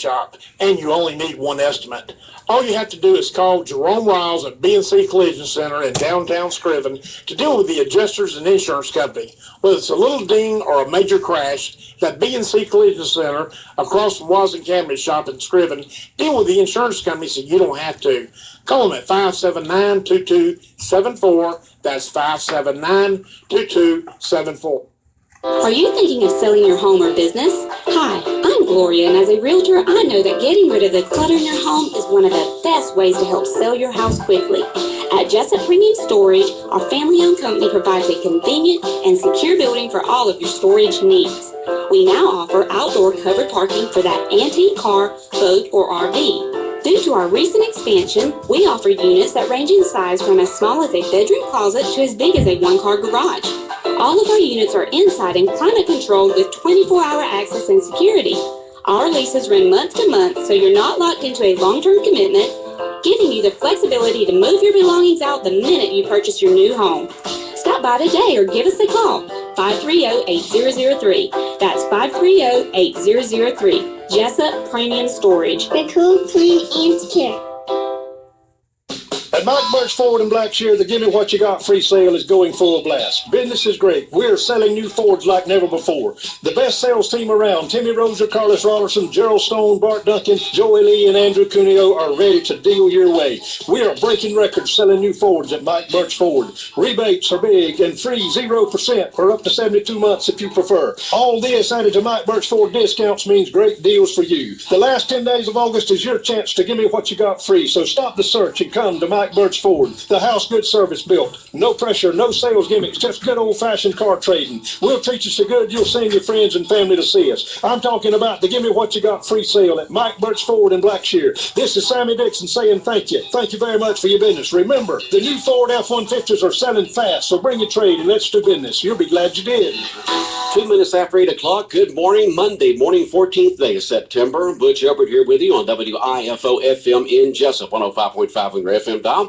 shop, and you only need one estimate. All you have to do is call Jerome Riles at B&C Collision Center in downtown Scriven to deal with the adjusters and insurance company. Whether it's a little ding or a major crash, that B&C Collision Center across from Wazin Cabinet Shop in Scriven, deal with the insurance company so you don't have to. Call them at 579-2274. That's 579-2274. Are you thinking of selling your home or business? Hi, I'm Gloria, and as a realtor, I know that getting rid of the clutter in your home is one of the best ways to help sell your house quickly. At Jessup Premium Storage, our family-owned company provides a convenient and secure building for all of your storage needs. We now offer outdoor covered parking for that antique car, boat, or RV. Due to our recent expansion, we offer units that range in size from as small as a bedroom closet to as big as a one-car garage. All of our units are inside and climate controlled with 24-hour access and security. Our leases run month to month, so you're not locked into a long-term commitment, giving you the flexibility to move your belongings out the minute you purchase your new home. Stop by today or give us a call, 530-8003. That's 530-8003. Jessup Premium Storage. The cool, clean, and secure. At Mike Butch Ford in Blackshear, the Give Me What You Got free sale is going full blast. Business is great. We're selling new Fords like never before. The best sales team around, Timmy Roser, Carlos Rollerson, Gerald Stone, Bart Duncan, Joey Lee, and Andrew Cuneo are ready to deal your way. We are breaking records selling new Fords at Mike Butch Ford. Rebates are big and free, 0% for up to 72 months if you prefer. All this added to Mike Butch Ford discounts means great deals for you. The last 10 days of August is your chance to give me what you got free, so stop the search and come to Mike Butch Ford. The house good service built. No pressure, no sales gimmicks, just good old-fashioned car trading. We'll treat you so good you'll send your friends and family to see us. I'm talking about the Give Me What You Got free sale at Mike Butch Ford in Blackshear. This is Sammy Dixon saying thank you. Thank you very much for your business. Remember, the new Ford F-150s are selling fast, so bring your trade and let's do business. You'll be glad you did. 2 minutes after 8 o'clock. Good morning. Monday morning, 14th day of September. Butch Hubbard here with you on WIFO FM in Jessup, 105.5 on your FM dial.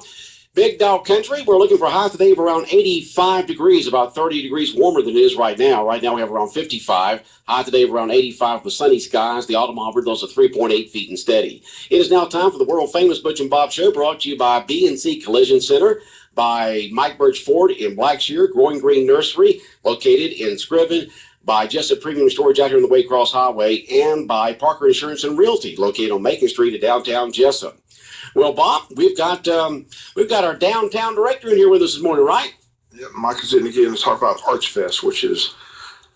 Big Dog Country, we're looking for a high today of around 85 degrees, about 30 degrees warmer than it is right now. Right now we have around 55. High today of around 85 with sunny skies. The automotive those are 3.8 feet and steady. It is now time for the world-famous Butch and Bob Show, brought to you by B&C Collision Center, by Mike Butch Ford in Blackshear, Growing Green Nursery, located in Scriven, by Jessup Premium Storage out here on the Waycross Highway, and by Parker Insurance and Realty, located on Macon Street in downtown Jessup. Well, Bob, we've got our downtown director in here with us this morning, right? Yeah, Mike is in again to talk about Archfest, which is,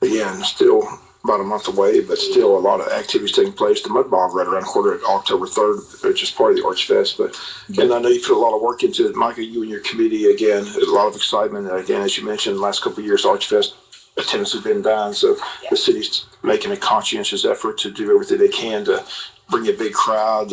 again, still about a month away, but still a lot of activities taking place. The Mud Bog right around the corner at October 3rd, which is part of the Archfest. But again, I know you put a lot of work into it, Micah, you and your committee. Again, a lot of excitement. Again, as you mentioned, the last couple of years, Archfest attendance has been down, so the city's making a conscientious effort to do everything they can to bring a big crowd,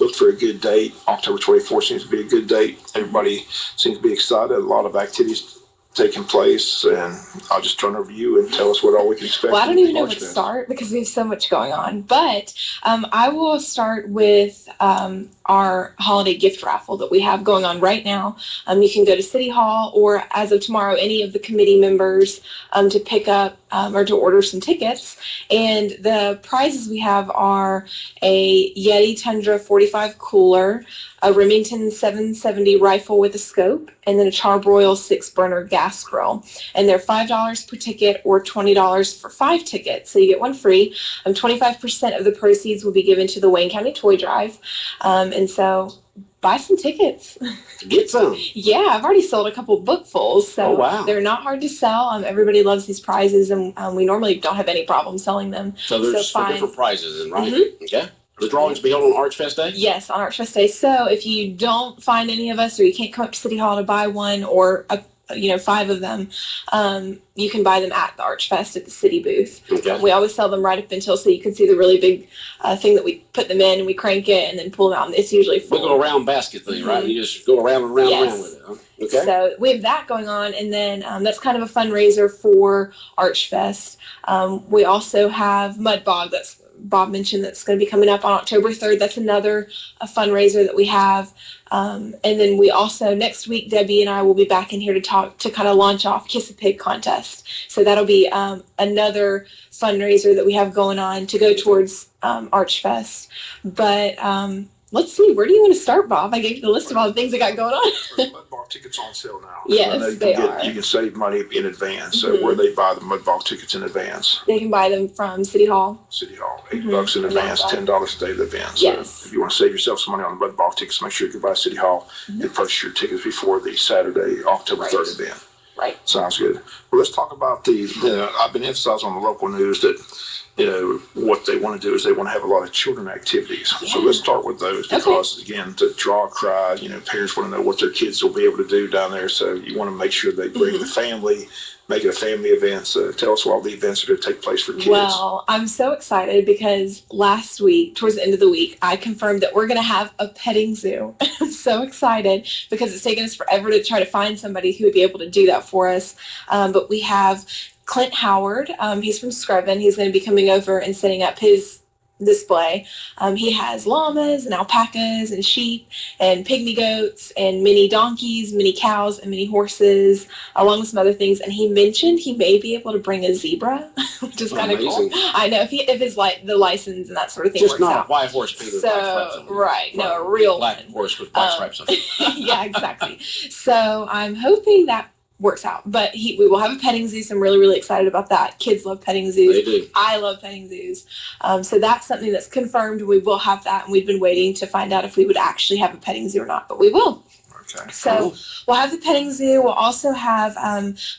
look for a good date. October 24th seems to be a good date. Everybody seems to be excited. A lot of activities taking place, and I'll just turn over to you and tell us what all we can expect. Well, I don't even know where to start because we have so much going on, but I will start with our holiday gift raffle that we have going on right now. You can go to City Hall or, as of tomorrow, any of the committee members to pick up or to order some tickets. And the prizes we have are a Yeti Tundra 45 cooler, a Remington 770 rifle with a scope, and then a Charbroil 6-burner gas grill. And they're $5 per ticket or $20 for 5 tickets, so you get one free. 25% of the proceeds will be given to the Wayne County Toy Drive. And so buy some tickets. Get some. Yeah, I've already sold a couple bookfuls, so wow. They're not hard to sell. Everybody loves these prizes, and we normally don't have any problem selling them. So there's different prizes, then, right? Mm-hmm. Okay. The drawings will be held on Archfest Day? Yes, on Archfest Day. So if you don't find any of us, or you can't come up to City Hall to buy one, or 5 of them, you can buy them at the Archfest at the city booth. Okay. We always sell them right up until, so you can see the really big thing that we put them in, and we crank it and then pull them out. It's usually full. The little round basket thing, right? You just go around and around and around with it. Huh? Okay. So we have that going on, and then that's kind of a fundraiser for Archfest. We also have Mud Bog. That's Bob mentioned that's going to be coming up on October 3rd. That's another a fundraiser that we have. And then we also, next week, Debbie and I will be back in here to kind of launch off Kiss a Pig contest. So that'll be another fundraiser that we have going on to go towards Archfest. But let's see, where do you want to start, Bob? I gave you the list of all the things that got going on. Mudball tickets on sale now. Yes, I know you can save money in advance. So where they buy the Mudball tickets in advance? They can buy them from City Hall. City Hall, $8 in advance, $10 a day of the event. Yes. So if you want to save yourself some money on the Mudball tickets, make sure you can buy City Hall and purchase your tickets before the Saturday, October 3rd event. Right. Sounds good. Well, let's talk about I've been emphasizing on the local news that, what they want to do is they want to have a lot of children activities. Yeah. So let's start with those because, again, to draw a crowd, parents want to know what their kids will be able to do down there. So you want to make sure they bring the family, make it a family event. So tell us what all the events are going to take place for kids. Well, I'm so excited because last week, towards the end of the week, I confirmed that we're going to have a petting zoo. I'm so excited because it's taken us forever to try to find somebody who would be able to do that for us. But we have Clint Howard. He's from Screven. He's going to be coming over and setting up his display. He has llamas and alpacas and sheep and pygmy goats and mini donkeys, mini cows, and mini horses, along with some other things. And he mentioned he may be able to bring a zebra, which is kind of cool. I know if his the license and that sort of thing just works not out. a white horse, Peter. So right, no, a real black horse with black stripes on it. Yeah, exactly. So I'm hoping that works out. But we will have a petting zoo, so I'm really, really excited about that. Kids love petting zoos. They do. I love petting zoos. So that's something that's confirmed. We will have that, and we've been waiting to find out if we would actually have a petting zoo or not, but we will. Okay. So we'll have the petting zoo. We'll also have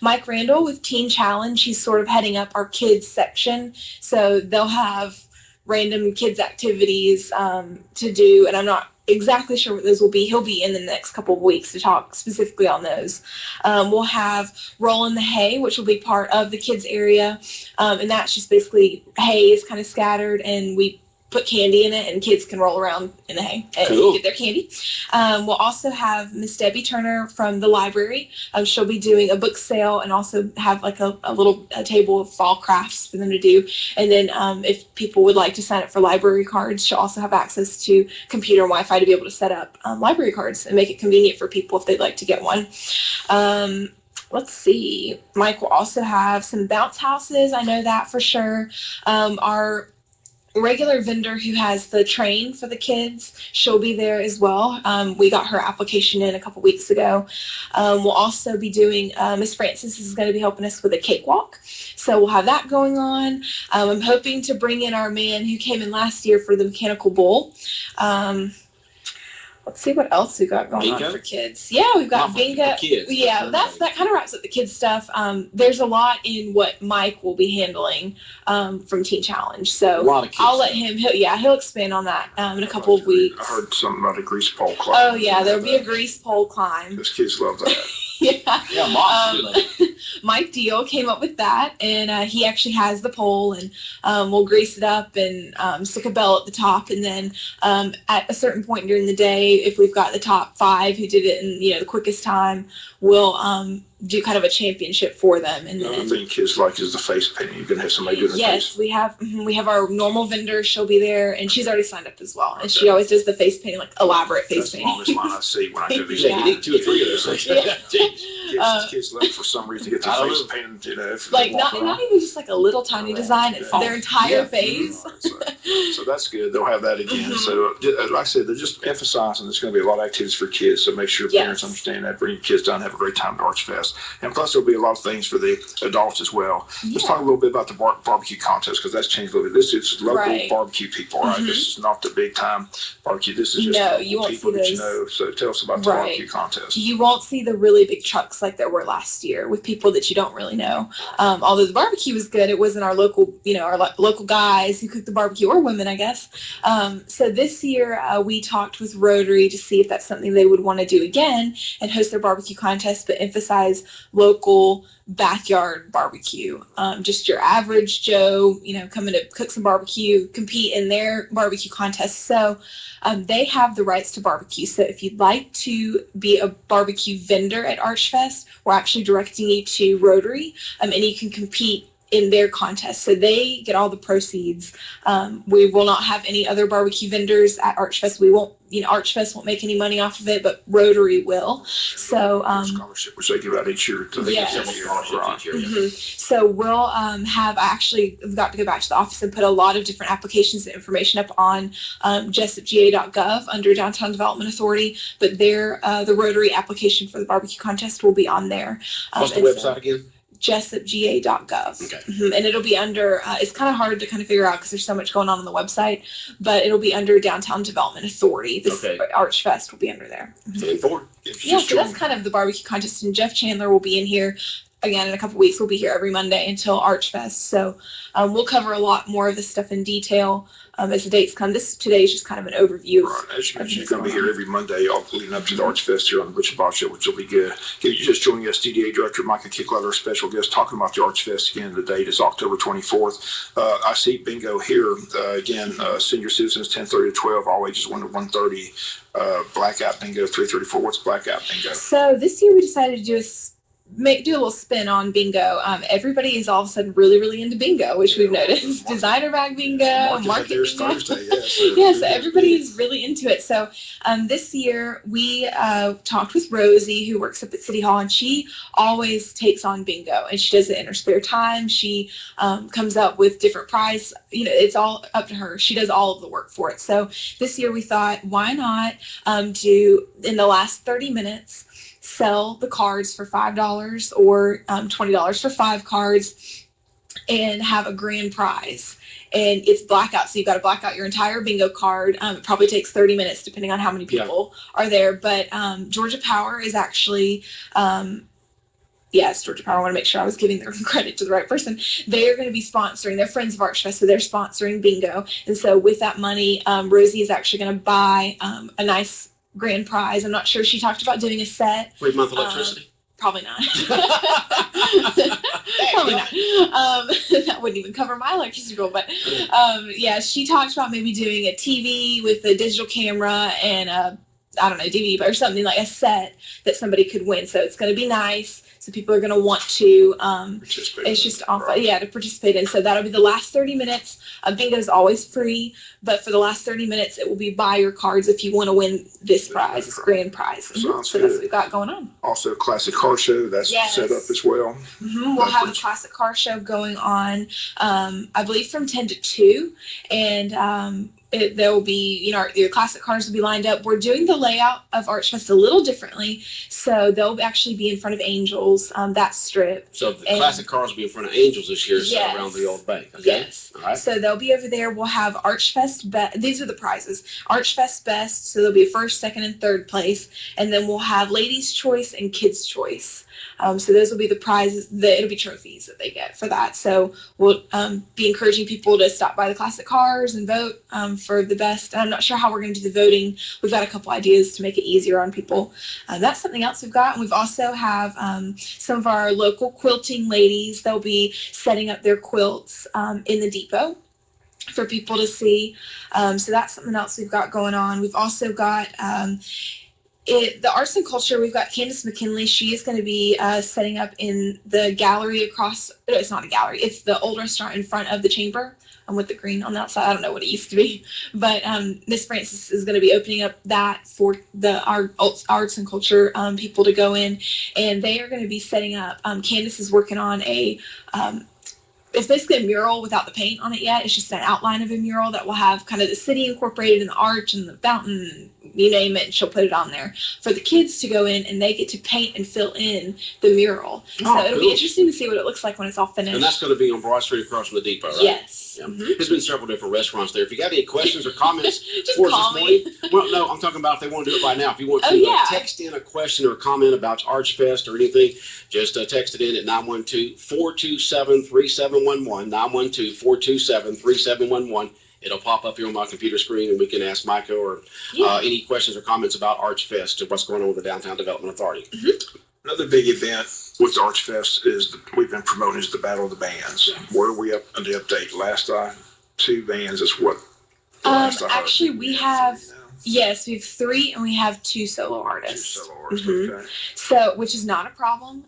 Mike Randall with Teen Challenge. He's sort of heading up our kids section. So they'll have random kids activities to do, and I'm not exactly sure what those will be. He'll be in the next couple of weeks to talk specifically on those. We'll have Roll in the Hay, which will be part of the kids area, and that's just basically hay is kind of scattered, and we put candy in it, and kids can roll around in the hay and get their candy. We'll also have Miss Debbie Turner from the library. She'll be doing a book sale and also have like a little table of fall crafts for them to do. And then if people would like to sign up for library cards, she'll also have access to computer and Wi-Fi to be able to set up library cards and make it convenient for people if they'd like to get one. Let's see. Mike will also have some bounce houses. I know that for sure. Our regular vendor who has the train for the kids, she'll be there as well. We got her application in a couple weeks ago. We'll also be doing, Miss Francis is going to be helping us with a cakewalk. So we'll have that going on. I'm hoping to bring in our man who came in last year for the mechanical bull. Let's see what else we got going on for kids. Yeah, we've got bingo. Yeah, that kind of wraps up the kids stuff. There's a lot in what Mike will be handling from Teen Challenge. So I'll let him. He'll expand on that in a couple of weeks. I heard something about a grease pole climb. Oh yeah, there'll be a grease pole climb. Those kids love that. Mike Deal came up with that, and he actually has the pole, and we'll grease it up and stick a bell at the top, and then at a certain point during the day, if we've got the top 5 who did it in the quickest time, we'll do kind of a championship for them. And another thing kids like is the face painting. You can have somebody doing the face. Yes, we have our normal vendor. She'll be there, and she's already signed up as well. And she always does the face painting, like elaborate face painting. That's the longest line I see when I go to these. You need 2 or 3 of those things. Kids love for some reason to get their face painted. Like not even just like a little tiny design. It's their entire face. So that's good. They'll have that again. So like I said, they're just emphasizing there's going to be a lot of activities for kids. So make sure parents understand that. Bring your kids down, have a great time at Archfest. And plus, there'll be a lot of things for the adults as well. Let's talk a little bit about the barbecue contest, because that's changed a little bit. This is local barbecue people, right? This is not the big time barbecue. This is just people that you know. So tell us about the barbecue contest. You won't see the really big trucks like there were last year with people that you don't really know. Although the barbecue was good, it wasn't our local, our local guys who cooked the barbecue, or women, I guess. So this year we talked with Rotary to see if that's something they would want to do again and host their barbecue contest, but emphasize local backyard barbecue. Just your average Joe, coming to cook some barbecue, compete in their barbecue contest. So they have the rights to barbecue. So if you'd like to be a barbecue vendor at Archfest, we're actually directing you to Rotary, and you can compete in their contest. So they get all the proceeds. We will not have any other barbecue vendors at Archfest. We won't, Archfest won't make any money off of it, but Rotary will. So, scholarship, which they give out each year. To Yes. Several scholarships each year. Mhm. So we'll I've got to go back to the office and put a lot of different applications and information up on jessupga.gov under Downtown Development Authority, but the Rotary application for the barbecue contest will be on there. What's the website again? jessupga.gov. Okay. And it'll be under, it's kind of hard to kind of figure out because there's so much going on the website, but it'll be under Downtown Development Authority. This Archfest will be under there. 10-4. Yeah, so that's kind of the barbecue contest, and Jeff Chandler will be in here again in a couple weeks. We'll be here every Monday until Archfest, so we'll cover a lot more of this stuff in detail as the dates come. Today is just kind of an overview. Right. As you mentioned, you're going to be here every Monday, all leading up to the Archfest here on the Butch and Bob Show, which will be good. You just joining us, DDA Director Micah Kickletter, our special guest, talking about the Archfest again. The date is October 24th. I see bingo here again. Senior citizens 10:30 to 12, all ages 1 to 130. Blackout bingo 3:34. What's blackout bingo? So this year we decided to do a little spin on bingo. Everybody is all of a sudden really, really into bingo, which we've noticed. Designer bag bingo, market bingo. Thursday, Yes, everybody is really into it. So this year we talked with Rosie, who works up at City Hall, and she always takes on bingo, and she does it in her spare time. She comes up with different prize. It's all up to her. She does all of the work for it. So this year we thought, why not do in the last 30 minutes, sell the cards for $5 or $20 for 5 cards and have a grand prize. And it's blackout, so you've got to black out your entire bingo card. It probably takes 30 minutes depending on how many people are there. But Georgia Power is actually yes, Georgia Power. I want to make sure I was giving their credit to the right person. They are going to be sponsoring. They're friends of Archfest, so they're sponsoring bingo. And so with that money, Rosie is actually going to buy a nice grand prize. I'm not sure. She talked about doing a set. Free month electricity? Probably not. Probably not. That wouldn't even cover my electricity bill. But yeah, she talked about maybe doing a TV with a digital camera and DVD or something, like a set that somebody could win. So it's going to be nice. So people are going to want to, it's just to participate in. So that'll be the last 30 minutes. Bingo is always free, but for the last 30 minutes, it will be buy your cards if you want to win this prize, this grand prize. So that's what we've got going on. Also, classic car show, that's set up as well. We'll have a classic car show going on, I believe from 10 to 2, and there will be, your classic cars will be lined up. We're doing the layout of Archfest a little differently, so they'll actually be in front of Angels, that strip. So the classic cars will be in front of Angels this year, instead of around the old bank. Okay? Yes. All right. So they'll be over there. We'll have Archfest Best. These are the prizes. Archfest Best. So there'll be first, second, and third place, and then we'll have Ladies' Choice and Kids' Choice. So those will be the prizes. It'll be trophies that they get for that. So we'll be encouraging people to stop by the classic cars and vote for the best. I'm not sure how we're going to do the voting. We've got a couple ideas to make it easier on people. That's something else we've got. And we've also have some of our local quilting ladies. They'll be setting up their quilts in the depot for people to see. So that's something else we've got going on. We've also got the arts and culture. We've got Candace McKinley. She is going to be setting up in the gallery across. No, it's not a gallery. It's the old restaurant in front of the chamber. With the green on the outside. I don't know what it used to be, but Miss Francis is going to be opening up that for the arts and culture people to go in, and they are going to be setting up. Candace is working on it's basically a mural without the paint on it yet. It's just an outline of a mural that will have kind of the city incorporated in the arch and the fountain, you name it, and she'll put it on there for the kids to go in, and they get to paint and fill in the mural. So it'll be interesting to see what it looks like when it's all finished. And that's going to be on Broad Street across from the depot, right? Yes. Yeah. There's been several different restaurants there. If you got any questions or comments for us this morning, well, no, I'm talking about if they want to do it right now. If you want to text in a question or a comment about Archfest or anything, just text it in at 912-427-3711, 912-427-3711. It'll pop up here on my computer screen, and we can ask Micah or any questions or comments about Archfest or what's going on with the Downtown Development Authority. Another big event with Archfest is we've been promoting is the Battle of the Bands. Where are we up on the update? Last 2 bands is what? Actually, we have. Yes, we have 3, and we have 2 solo artists. 2 solo artists, okay. So, which is not a problem.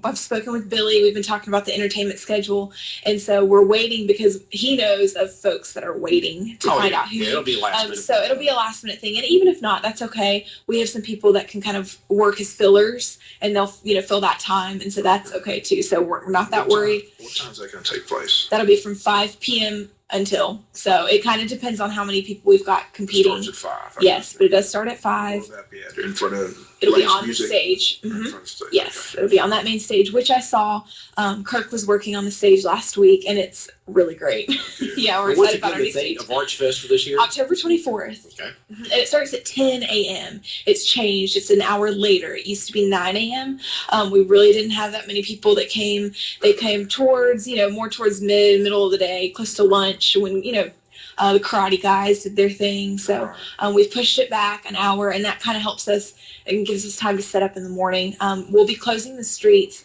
I've spoken with Billy. We've been talking about the entertainment schedule, and so we're waiting because he knows of folks that are waiting to find out who. Yeah, it'll be a last minute. So it'll be a last minute thing, and even if not, that's okay. We have some people that can kind of work as fillers, and they'll fill that time, and so that's okay too. So we're not that worried. What time is that going to take place? That'll be from 5 p.m. until. So it kind of depends on how many people we've got competing. It starts at 5. Yes, but it does start at 5. Will that be at in front of? It'll be on music? the stage. In Mhm. front of the stage. Yes, Okay. it'll be on that main stage, which I saw. Kirk was working on the stage last week, and it's really great. Yeah, we're What's excited about our the new date stage. of Arch Fest for this year? October 24th. Okay. And it starts at 10 a.m. It's changed. It's an hour later. It used to be 9 a.m. We really didn't have that many people that came. They came towards, more towards middle of the day, close to lunch when, the karate guys did their thing. So we've pushed it back an hour, and that kind of helps us and gives us time to set up in the morning. We'll be closing the streets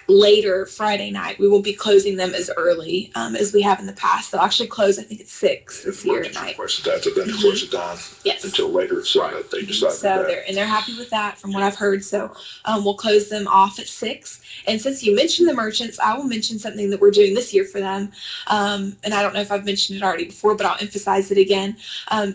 later Friday night. We won't be closing them as early as we have in the past. They'll actually close, I think, at 6 this year at night. Requested that, but then they close it down Yes. until later, so that they decided So that. they're happy with that from what I've heard. So we'll close them off at 6. And since you mentioned the merchants, I will mention something that we're doing this year for them. And I don't know if I've mentioned it already before, but I'll emphasize it again.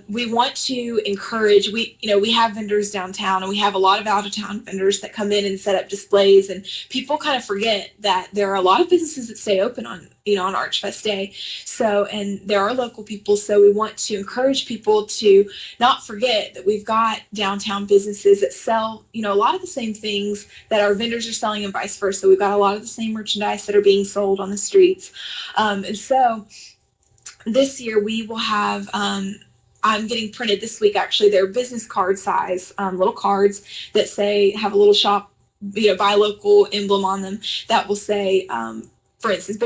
We want to encourage, we have vendors downtown, and we have a lot of out of town vendors that come in and set up displays, and people kind of forget that there are a lot of businesses that stay open on Arch Fest Day. So, and there are local people, so we want to encourage people to not forget that we've got downtown businesses that sell, a lot of the same things that our vendors are selling, and vice versa. We've got a lot of the same merchandise that are being sold on the streets. And so this year we will have, I'm getting printed this week, actually, they're business card size, little cards that have a little shop, buy local emblem on them that will say, for instance, the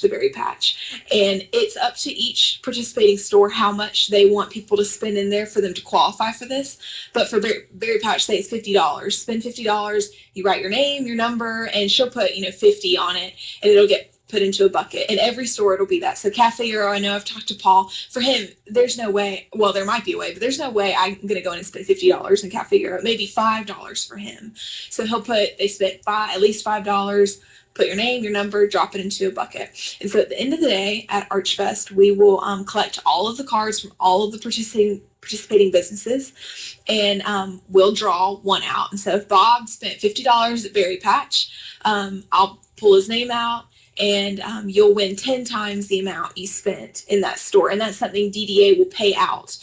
berry patch. And it's up to each participating store how much they want people to spend in there for them to qualify for this. But for berry patch, say it's $50. Spend $50, you write your name, your number, and she'll put, 50 on it, and it'll get put into a bucket. In every store, it'll be that. So Cafe Euro, I know I've talked to Paul. For him, there's no way, well, there might be a way, but there's no way I'm going to go in and spend $50 in Cafe Euro, maybe $5 for him. So they spent at least $5, put your name, your number, drop it into a bucket. And so at the end of the day at Arch Fest, we will collect all of the cards from all of the participating businesses, and we'll draw one out. And so if Bob spent $50 at Berry Patch, I'll pull his name out, and you'll win 10 times the amount you spent in that store. And that's something DDA will pay out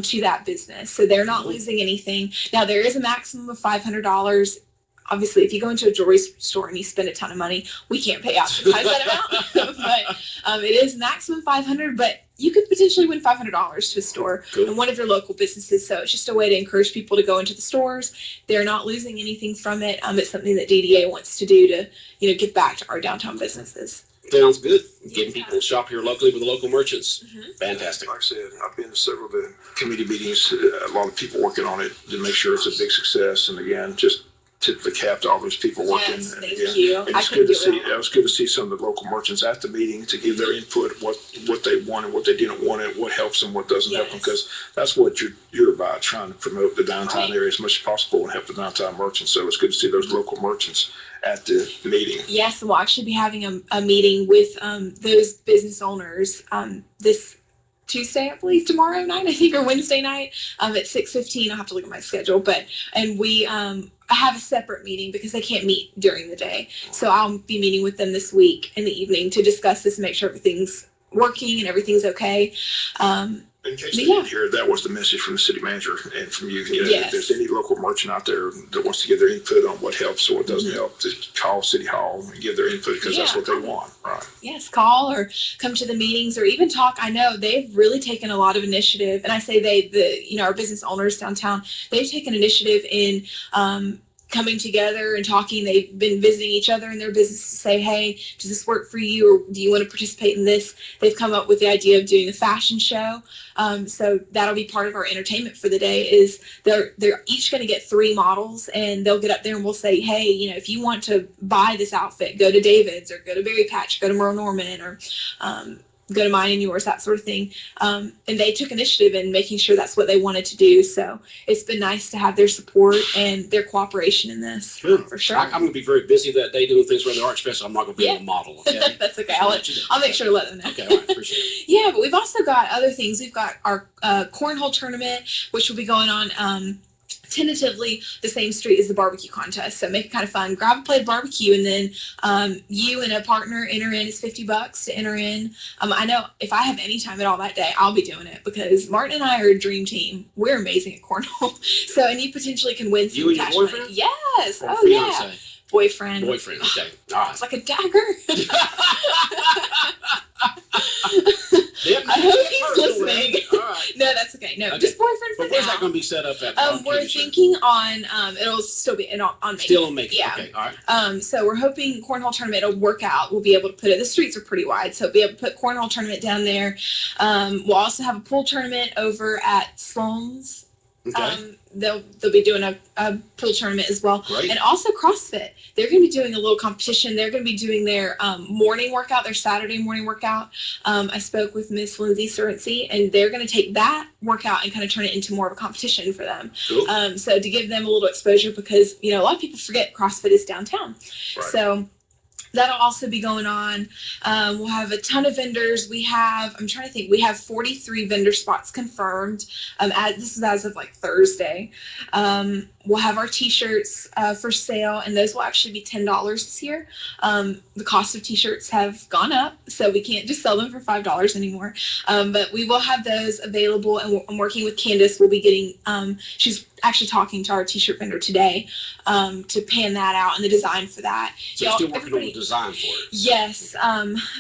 to that business. So they're not losing anything. Now, there is a maximum of $500. Obviously, if you go into a jewelry store and you spend a ton of money, we can't pay out that amount. But it is maximum $500, but you could potentially win $500 to a store in one of your local businesses. So it's just a way to encourage people to go into the stores. They're not losing anything from it. It's something that DDA wants to do to, give back to our downtown businesses. Sounds good. Getting people to shop here locally with the local merchants. Fantastic. Like I said, I've been to several of the committee meetings, a lot of people working on it to make sure it's a big success. And again, just tip the cap to all those people working. Yes, and thank again, you. and it's good to see. It was good to see some of the local merchants at the meeting to give their input, what they wanted, what they didn't want, and what helps them, what doesn't help them, because that's what you're about, trying to promote the downtown area as much as possible and help the downtown merchants. So it's good to see those local merchants at the meeting. Yes, we'll actually be having a meeting with those business owners this Tuesday, I believe, tomorrow night, I think, or Wednesday night at 6:15. I'll have to look at my schedule, and we have a separate meeting because they can't meet during the day. So I'll be meeting with them this week in the evening to discuss this and make sure everything's working and everything's okay. In case they didn't hear, that was the message from the city manager and from you. If there's any local merchant out there that wants to give their input on what helps or what doesn't help, just call City Hall and give their input, because that's what they want, right? Yes, call or come to the meetings or even talk. I know they've really taken a lot of initiative, and I say our business owners downtown, they've taken initiative in coming together and talking. They've been visiting each other in their business to say, hey, does this work for you, or do you want to participate in this? They've come up with the idea of doing a fashion show. So that'll be part of our entertainment for the day. Is they're each going to get 3 models, and they'll get up there and we'll say, hey, if you want to buy this outfit, go to David's or go to Berry Patch, go to Merle Norman, or go to mine and yours, that sort of thing. And they took initiative in making sure that's what they wanted to do. So it's been nice to have their support and their cooperation in this. Good. For sure. I'm going to be very busy that day doing things around the Arch Fest, so I'm not going to be able to model. Okay. That's okay. I'll make sure to let them know. Okay, all right, appreciate it. Yeah, but we've also got other things. We've got our cornhole tournament, which will be going on tentatively the same street as the barbecue contest. So make it kind of fun. Grab a plate of barbecue, and then you and a partner enter in. It's $50 to enter in. I know if I have any time at all that day, I'll be doing it because Martin and I are a dream team. We're amazing at cornhole. So, and you potentially can win some You and your cash boyfriend? money. Yes. Or Oh, fiance? yeah. Boyfriend. Boyfriend, okay. All right. It's like a dagger. I hope he's listening. All right. No, that's okay. No, Okay. just boyfriend for But where's now. that going to be set up at? We're thinking on it'll still be on Macon. Still on Macon. Yeah. Okay, all right. So we're hoping cornhole tournament will work out. We'll be able to put it. The streets are pretty wide, so we'll be able to put cornhole tournament down there. We'll also have a pool tournament over at Sloan's. Okay. They'll be doing a pool tournament as well. Great. And also CrossFit. They're going to be doing a little competition. They're going to be doing their morning workout, their Saturday morning workout. I spoke with Miss Lindsay Surency, and they're going to take that workout and kind of turn it into more of a competition for them. Cool. So to give them a little exposure, because a lot of people forget CrossFit is downtown. Right. So that'll also be going on. We'll have a ton of vendors. We have 43 vendor spots confirmed. This is as of like Thursday. We'll have our t-shirts for sale, and those will actually be $10 this year. The cost of t-shirts have gone up, so we can't just sell them for $5 anymore. But we will have those available, and I'm working with Candace. We'll be getting, she's actually talking to our t-shirt vendor today to pan that out and the design for that. So you're still working on the design for it? Yes,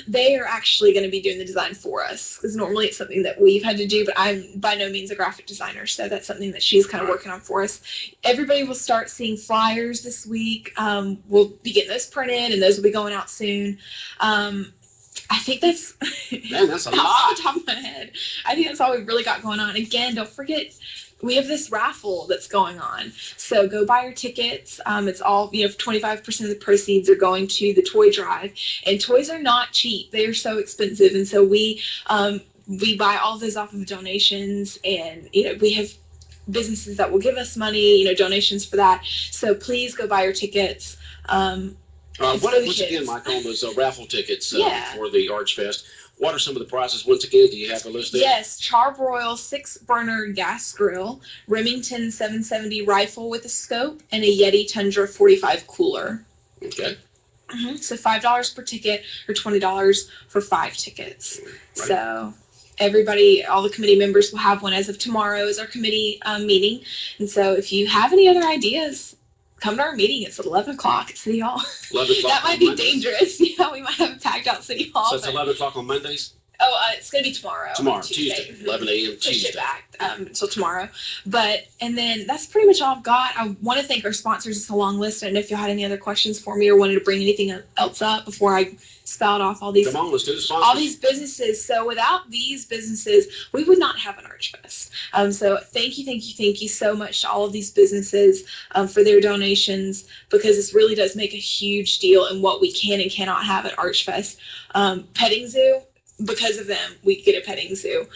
they are actually going to be doing the design for us, because normally it's something that we've had to do, but I'm by no means a graphic designer, so that's something that she's kind of working on for us. Everybody will start seeing flyers this week. We'll be getting those printed, and those will be going out soon. I think that's Man, that's a lot. off the top of my head. I think that's all we've really got going on. Again, don't forget, we have this raffle that's going on. So go buy your tickets. It's all, 25% of the proceeds are going to the toy drive. And toys are not cheap. They are so expensive. And so we buy all those off of donations, and, we have businesses that will give us money, donations for that. So please go buy your tickets. Once again, Mike, on those raffle tickets Yeah. for the Arch Fest, what are some of the prizes? Once again, do you have a list there? Yes, Charbroil 6-burner gas grill, Remington 770 rifle with a scope, and a Yeti Tundra 45 cooler. Okay. So $5 per ticket, or $20 for 5 tickets. Right. So everybody, all the committee members will have one as of tomorrow is our committee meeting. And so if you have any other ideas, come to our meeting. It's at 11 o'clock at City Hall. 11 o'clock That might on be Mondays? dangerous. Yeah, we might have it packed out City Hall. So it's 11 o'clock on Mondays? It's going to be tomorrow. Tomorrow, Tuesday. Tuesday, 11 a.m. Push Tuesday. it back until tomorrow. And then that's pretty much all I've got. I want to thank our sponsors. It's a long list. I don't know if you had any other questions for me or wanted to bring anything else up before I spout off all these. Come on, let's do the sponsors. All these businesses. So without these businesses, we would not have an Arch Fest. So thank you so much to all of these businesses for their donations, because this really does make a huge deal in what we can and cannot have at Arch Fest. Petting zoo. Because of them, we get a petting zoo.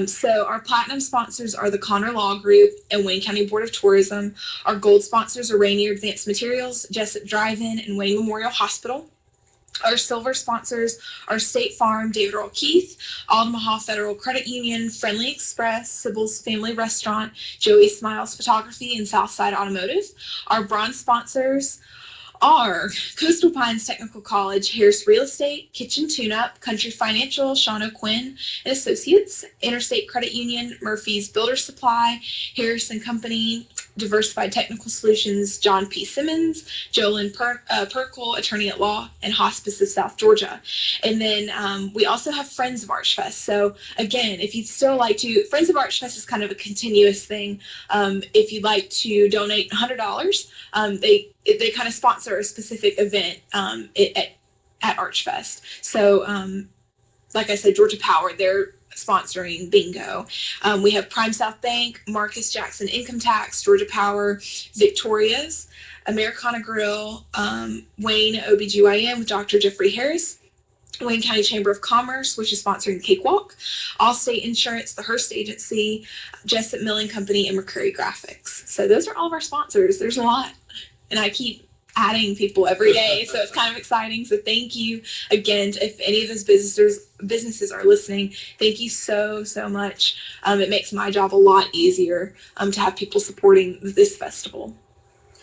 So our platinum sponsors are the Connor Law Group and Wayne County Board of Tourism. Our gold sponsors are Rainier Advanced Materials, Jessup Drive-In, and Wayne Memorial Hospital. Our silver sponsors are State Farm, David Earl Keith, Altamaha Federal Credit Union, Friendly Express, Sybil's Family Restaurant, Joey Smiles Photography, and Southside Automotive. Our bronze sponsors are Coastal Pines Technical College, Harris Real Estate, Kitchen Tune-Up, Country Financial, Sean O'Quinn and Associates, Interstate Credit Union, Murphy's Builder Supply, Harris and Company, Diversified Technical Solutions, John P. Simmons, Jolyn Perkle, Attorney at Law, and Hospice of South Georgia. And then we also have Friends of Arch Fest. So again, if you'd still like to, Friends of Arch Fest is kind of a continuous thing. If you'd like to donate $100, they kind of sponsor a specific event at Arch Fest. So like I said, Georgia Power, they're sponsoring bingo. We have Prime South Bank, Marcus Jackson Income Tax, Georgia Power, Victoria's, Americana Grill, Wayne OBGYN with Dr. Jeffrey Harris, Wayne County Chamber of Commerce, which is sponsoring the Cakewalk, Allstate Insurance, the Hearst Agency, Jessup Milling Company, and Mercury Graphics. So those are all of our sponsors. There's a lot, and I keep adding people every day, so it's kind of exciting. So thank you again. If any of those businesses are listening, thank you so much. It makes my job a lot easier to have people supporting this festival.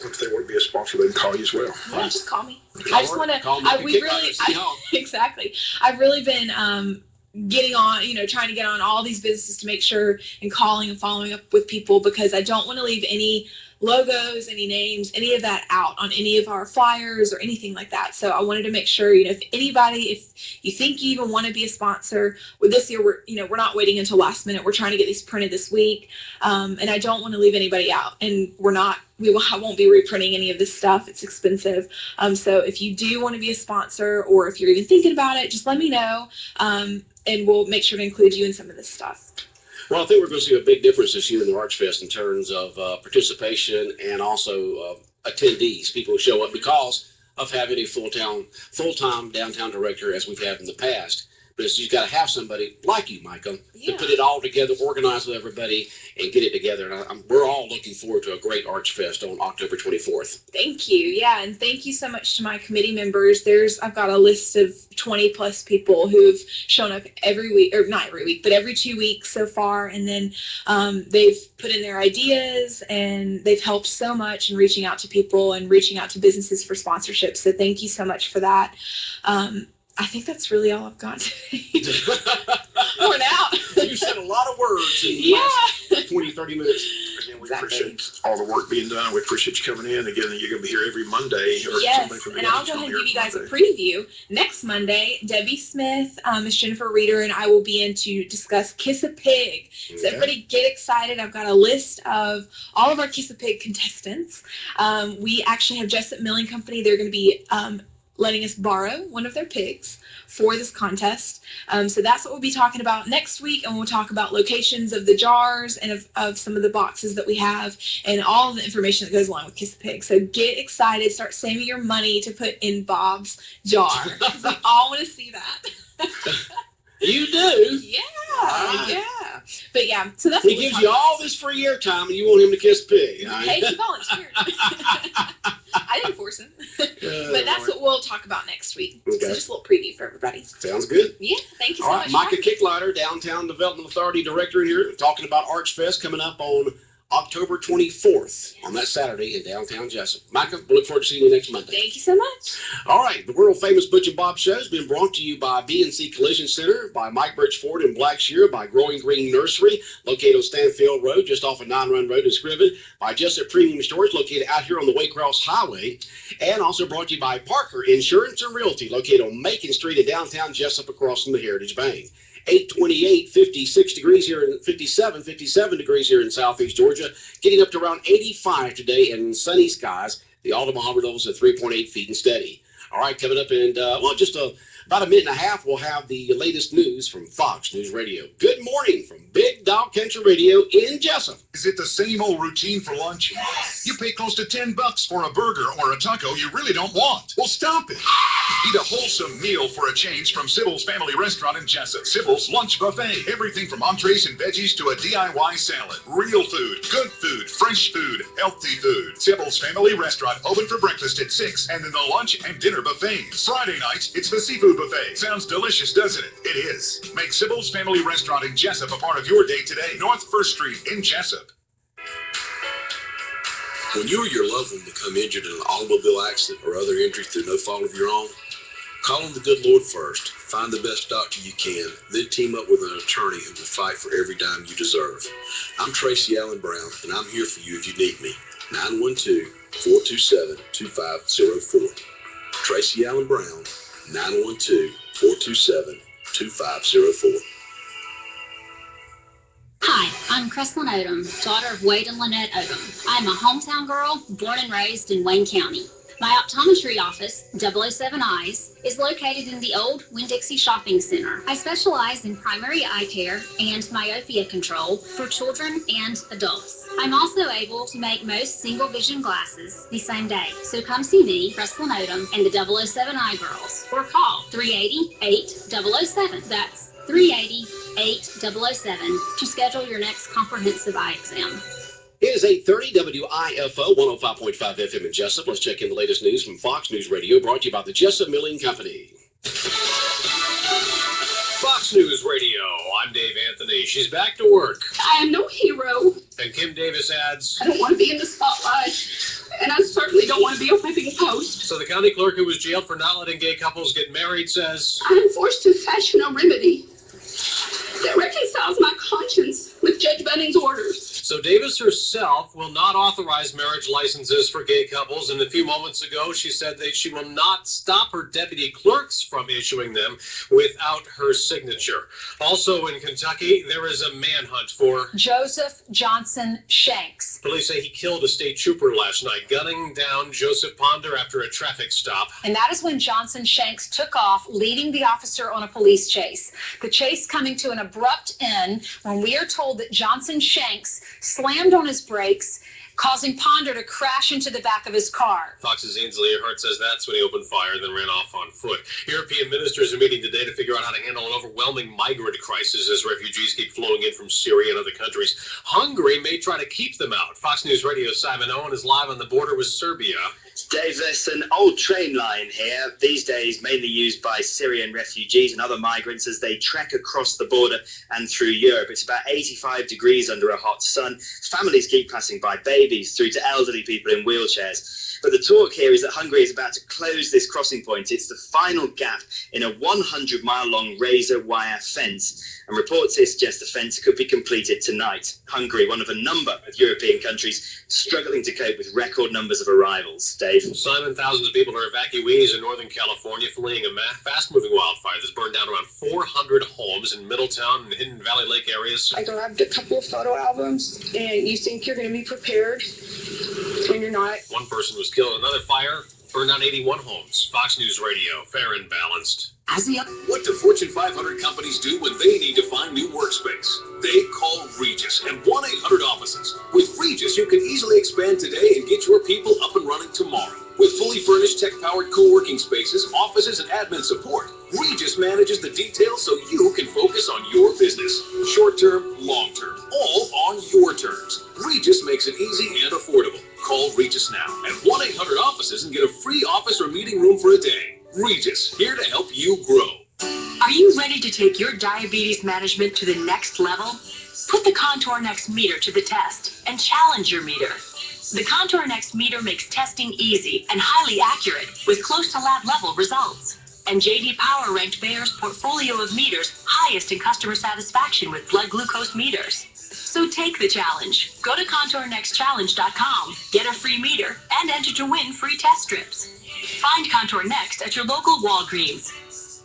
If they want to be a sponsor, they can call you as well. Yeah, just call me. I just want to. Exactly. I've really been getting on, trying to get on all these businesses to make sure and calling and following up with people, because I don't want to leave any logos, any names, any of that out on any of our flyers or anything like that. So I wanted to make sure, if you think you even want to be a sponsor, with this year, we're not waiting until last minute. We're trying to get these printed this week. And I don't want to leave anybody out, and I won't be reprinting any of this stuff. It's expensive. So if you do want to be a sponsor, or if you're even thinking about it, just let me know. And we'll make sure to include you in some of this stuff. Well, I think we're going to see a big difference this year in the Arch Fest in terms of participation and also attendees. People show up because of having a full-time downtown director, as we've had in the past. But you've got to have somebody like you, Micah, to put it all together, organize with everybody, and get it together. And we're all looking forward to a great Arch Fest on October 24th. Thank you. Yeah, and thank you so much to my committee members. I've got a list of 20 plus people who've shown up every week, or not every week, but every 2 weeks so far. And then they've put in their ideas, and they've helped so much in reaching out to people and reaching out to businesses for sponsorship. So thank you so much for that. I think that's really all I've got today. Worn out. You said a lot of words in the last 20, 30 minutes. Again, we appreciate all the work being done. We appreciate you coming in. Again, you're going to be here every Monday. Yes, and I'll go ahead and give you guys a preview. Next Monday, Debbie Smith, Miss Jennifer Reeder, and I will be in to discuss Kiss a Pig. So everybody get excited. I've got a list of all of our Kiss a Pig contestants. We actually have Jessup Milling Company. They're going to be letting us borrow one of their pigs for this contest. So that's what we'll be talking about next week, and we'll talk about locations of the jars and of some of the boxes that we have, and all of the information that goes along with Kiss the Pig. So get excited, start saving your money to put in Bob's jar. We all want to see that. You do? Yeah. But yeah, so that's he gives you all this free airtime, and you want him to kiss pig. Hey, he volunteered. I didn't force him. But that's what we'll talk about next week. Okay. So just a little preview for everybody. Sounds good. Yeah, thank you so much. Micah Kicklighter, Downtown Development Authority Director here, talking about Arch Fest coming up on October 24th on that Saturday in downtown Jessup. Micah, we look forward to seeing you next Monday. Thank you so much. All right, the world famous Butch and Bob Show has been brought to you by BNC Collision Center, by Mike Birch Ford in Blackshear, by Growing Green Nursery, located on Stanfield Road, just off of 9 Run Road in Scriven, by Jessup Premium Storage, located out here on the Waycross Highway, and also brought to you by Parker Insurance and Realty, located on Macon Street in downtown Jessup across from the Heritage Bank. 828, 56 degrees here, and 57 degrees here in southeast Georgia, getting up to around 85 today and sunny skies. The altimeter levels at 3.8 feet and steady. All right, coming up in, just about a minute and a half, we'll have the latest news from Fox News Radio. Good morning from Big Dog Country Radio in Jessup. Is it the same old routine for lunch? Yes. You pay close to $10 for a burger or a taco you really don't want. Well, stop it. Eat a wholesome meal for a change from Sybil's Family Restaurant in Jessup. Sybil's Lunch Buffet. Everything from entrees and veggies to a DIY salad. Real food, good food, fresh food, healthy food. Sybil's Family Restaurant, open for breakfast at 6 and then the lunch and dinner buffets. Friday nights, it's the seafood buffet. Sounds delicious, doesn't it? It is. Make Sybil's Family Restaurant in Jessup a part of your day today. North 1st Street in Jessup. When you or your loved one become injured in an automobile accident or other injury through no fault of your own, call on the good Lord first. Find the best doctor you can, then team up with an attorney who will fight for every dime you deserve. I'm Tracy Allen Brown, and I'm here for you if you need me. 912-427-2504. Tracy Allen Brown, 912-427-2504. Hi, I'm Creslin Odom, daughter of Wade and Lynette Odom. I'm a hometown girl, born and raised in Wayne County. My optometry office, 007 Eyes, is located in the old Winn-Dixie Shopping Center. I specialize in primary eye care and myopia control for children and adults. I'm also able to make most single vision glasses the same day. So come see me, Preston Odom, and the 007 Eye Girls, or call 380-8007. That's 380-8007 to schedule your next comprehensive eye exam. It is 8:30 WIFO 105.5 FM in Jessup. Let's check in the latest news from Fox News Radio, brought to you by the Jessup Milling Company. Fox News Radio. I'm Dave Anthony. She's back to work. I am no hero. And Kim Davis adds, I don't want to be in the spotlight, and I certainly don't want to be a whipping post. so the county clerk who was jailed for not letting gay couples get married says, I am forced to fashion a remedy that reconciles my conscience with Judge Bunning's orders. so Davis herself will not authorize marriage licenses for gay couples, and a few moments ago she said that she will not stop her deputy clerks from issuing them without her signature. Also in Kentucky, there is a manhunt for Joseph Johnson Shanks. Police say he killed a state trooper last night, gunning down Joseph Ponder after a traffic stop. And that is when Johnson Shanks took off, leading the officer on a police chase. The chase coming to an abrupt end when we are told that Johnson Shanks slammed on his brakes, causing Ponder to crash into the back of his car. Fox's Ainsley Earhart says that's when he opened fire, then ran off on foot. European ministers are meeting today to figure out how to handle an overwhelming migrant crisis as refugees keep flowing in from Syria and other countries. Hungary may try to keep them out. Fox News Radio's Simon Owen is live on the border with Serbia. Dave, there's an old train line here, these days mainly used by Syrian refugees and other migrants as they trek across the border and through Europe. It's about 85 degrees under a hot sun. Families keep passing by, babies through to elderly people in wheelchairs. But the talk here is that Hungary is about to close this crossing point. It's the final gap in a 100-mile-long razor wire fence. And reports here suggest the fence could be completed tonight. Hungary, one of a number of European countries struggling to cope with record numbers of arrivals. Dave? Simon, thousands of people are evacuees in Northern California fleeing a fast-moving wildfire that's burned down around 400 homes in Middletown and Hidden Valley Lake areas. I grabbed a couple of photo albums, and you think you're going to be prepared when you're not. One person was killed. Another fire burned down 81 homes. Fox News Radio, fair and balanced. What do Fortune 500 companies do when they need to find new workspace? They call Regis and 1-800-OFFICES. With Regis, you can easily expand today and get your people up and running tomorrow. With fully furnished, tech-powered co-working spaces, offices, and admin support, Regis manages the details so you can focus on your business. Short-term, long-term, all on your terms. Regis makes it easy and affordable. Call Regis now at 1-800-OFFICES and get a free office or meeting room for a day. Regis, here to help you grow. Are you ready to take your diabetes management to the next level? Put the Contour Next meter to the test and challenge your meter. The Contour Next meter makes testing easy and highly accurate with close to lab level results. And J.D. Power ranked Bayer's portfolio of meters highest in customer satisfaction with blood glucose meters. So take the challenge. Go to ContourNextChallenge.com, get a free meter, and enter to win free test strips. Find Contour Next at your local Walgreens.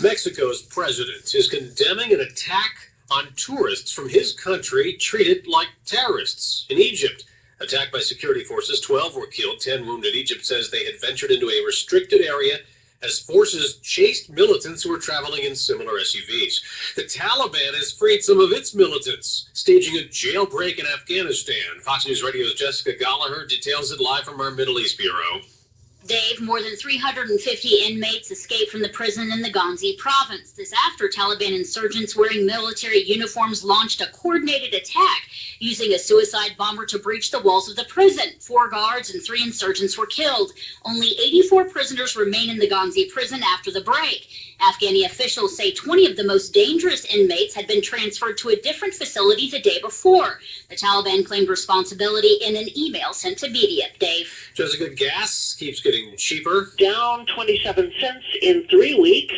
Mexico's president is condemning an attack on tourists from his country treated like terrorists in Egypt. Attacked by security forces, 12 were killed, 10 wounded. Egypt says they had ventured into a restricted area as forces chased militants who were traveling in similar SUVs. The Taliban has freed some of its militants, staging a jailbreak in Afghanistan. Fox News Radio's Jessica Gallagher details it live from our Middle East Bureau. Dave, more than 350 inmates escaped from the prison in the Ghazni province. This after Taliban insurgents wearing military uniforms launched a coordinated attack using a suicide bomber to breach the walls of the prison. 4 guards and 3 insurgents were killed. Only 84 prisoners remain in the Ghazni prison after the break. Afghani officials say 20 of the most dangerous inmates had been transferred to a different facility the day before. The Taliban claimed responsibility in an email sent to media. Dave? Jessica, gas keeps getting cheaper. Down 27 cents in 3 weeks.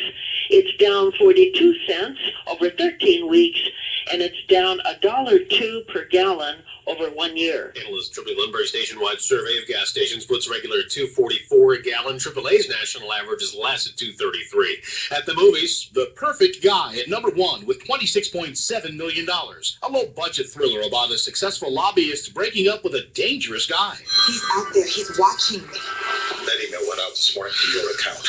It's down 42 cents over 13 weeks, and it's down $1.02 per gallon over 1 year. Analyst Triple Lundberg's nationwide survey of gas stations puts regular at $2.44 a gallon. AAA's national average is less at $2.33. At the movies, The Perfect Guy at number 1 with $26.7 million. A low-budget thriller about a successful lobbyist breaking up with a dangerous guy. He's out there. He's watching me. That email went out this morning to your account.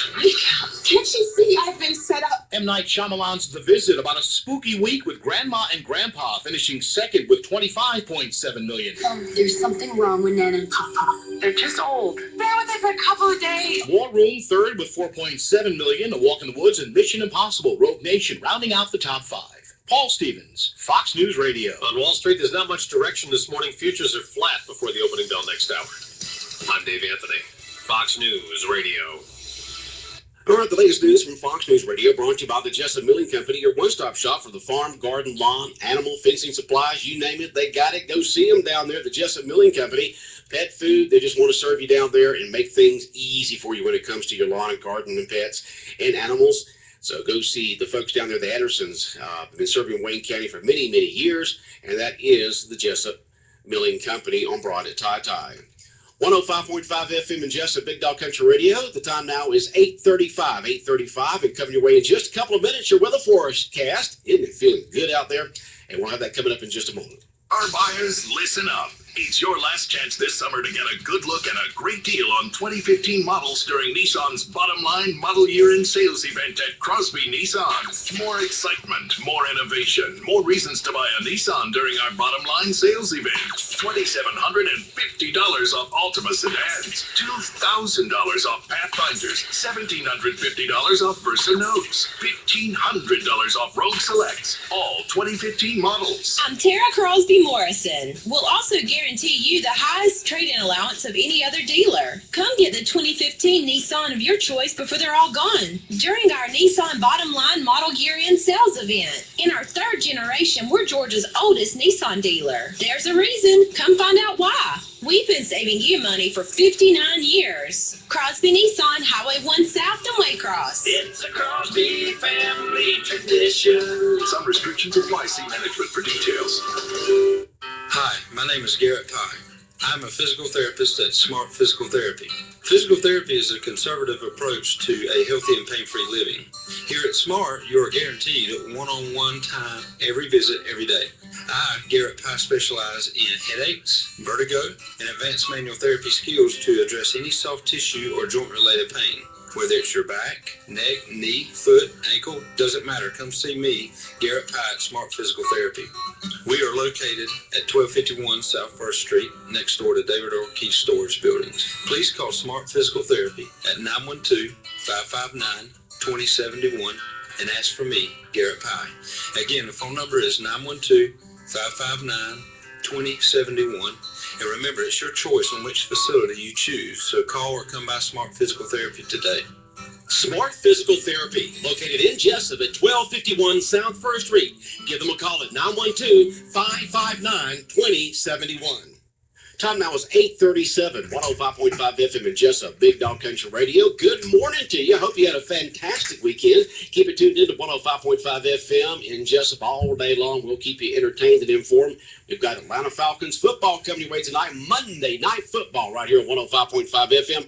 Can't you see I've been set up? M. Night Shyamalan's The Visit about a spooky week with Grandma and Grandpa finishing second with $25.7 million. There's something wrong with Nana and Papa. They're just old. Been with it for a couple of days. War Room third with $4.7 million. A Walk in the Woods and Mission Impossible Rogue Nation rounding out the top 5. Paul Stevens, Fox News Radio. On Wall Street, there's not much direction this morning. Futures are flat before the opening bell next hour. I'm Dave Anthony, Fox News Radio. All right, the latest news from Fox News Radio brought to you by the Jessup Milling Company, your one-stop shop for the farm, garden, lawn, animal, fencing supplies, you name it, they got it. Go see them down there at the Jessup Milling Company. Pet food, they just want to serve you down there and make things easy for you when it comes to your lawn and garden and pets and animals. So go see the folks down there, the Andersons. Have been serving Wayne County for many, many years, and that is the Jessup Milling Company on Broad at Tai. 105.5 FM in Jessup, Big Dog Country Radio. The time now is 8:35, and coming your way in just a couple of minutes, your weather forecast. Isn't it feeling good out there? And we'll have that coming up in just a moment. Our buyers, listen up. It's your last chance this summer to get a good look and a great deal on 2015 models during Nissan's Bottom Line Model Year in Sales event at Crosby Nissan. More excitement, more innovation, more reasons to buy a Nissan during our Bottom Line Sales event. $2,750 off Altima sedans, $2,000 off Pathfinders, $1,750 off Versa Notes, $1,500 off Rogue Selects, all 2015 models. I'm Tara Crosby Morrison. We'll also guarantee you the highest trade-in allowance of any other dealer. Come get the 2015 Nissan of your choice before they're all gone during our Nissan Bottom Line Model Year-End Sales event. In our third generation, we're Georgia's oldest Nissan dealer. There's a reason. Come find out why. We've been saving you money for 59 years. Crosby Nissan, Highway 1 South and Waycross. It's a Crosby family tradition. Some restrictions apply. See management for details. Hi, my name is Garrett Pye. I'm a physical therapist at Smart Physical Therapy. Physical therapy is a conservative approach to a healthy and pain-free living. Here at Smart, you are guaranteed one-on-one time every visit, every day. I, Garrett Pye, specialize in headaches, vertigo, and advanced manual therapy skills to address any soft tissue or joint-related pain. Whether it's your back, neck, knee, foot, ankle, doesn't matter. Come see me, Garrett Pye at Smart Physical Therapy. We are located at 1251 South 1st Street, next door to David Orkey Storage Buildings. Please call Smart Physical Therapy at 912-559-2071 and ask for me, Garrett Pye. Again, the phone number is 912-559-2071. And remember, it's your choice on which facility you choose, so call or come by Smart Physical Therapy today. Smart Physical Therapy, located in Jessup at 1251 South 1st Street. Give them a call at 912-559-2071. Time now is 8:37, 105.5 FM in Jessup, Big Dog Country Radio. Good morning to you. I hope you had a fantastic weekend. Keep it tuned in to 105.5 FM in Jessup all day long. We'll keep you entertained and informed. We've got Atlanta Falcons football coming your way tonight, Monday Night Football, right here at 105.5 FM.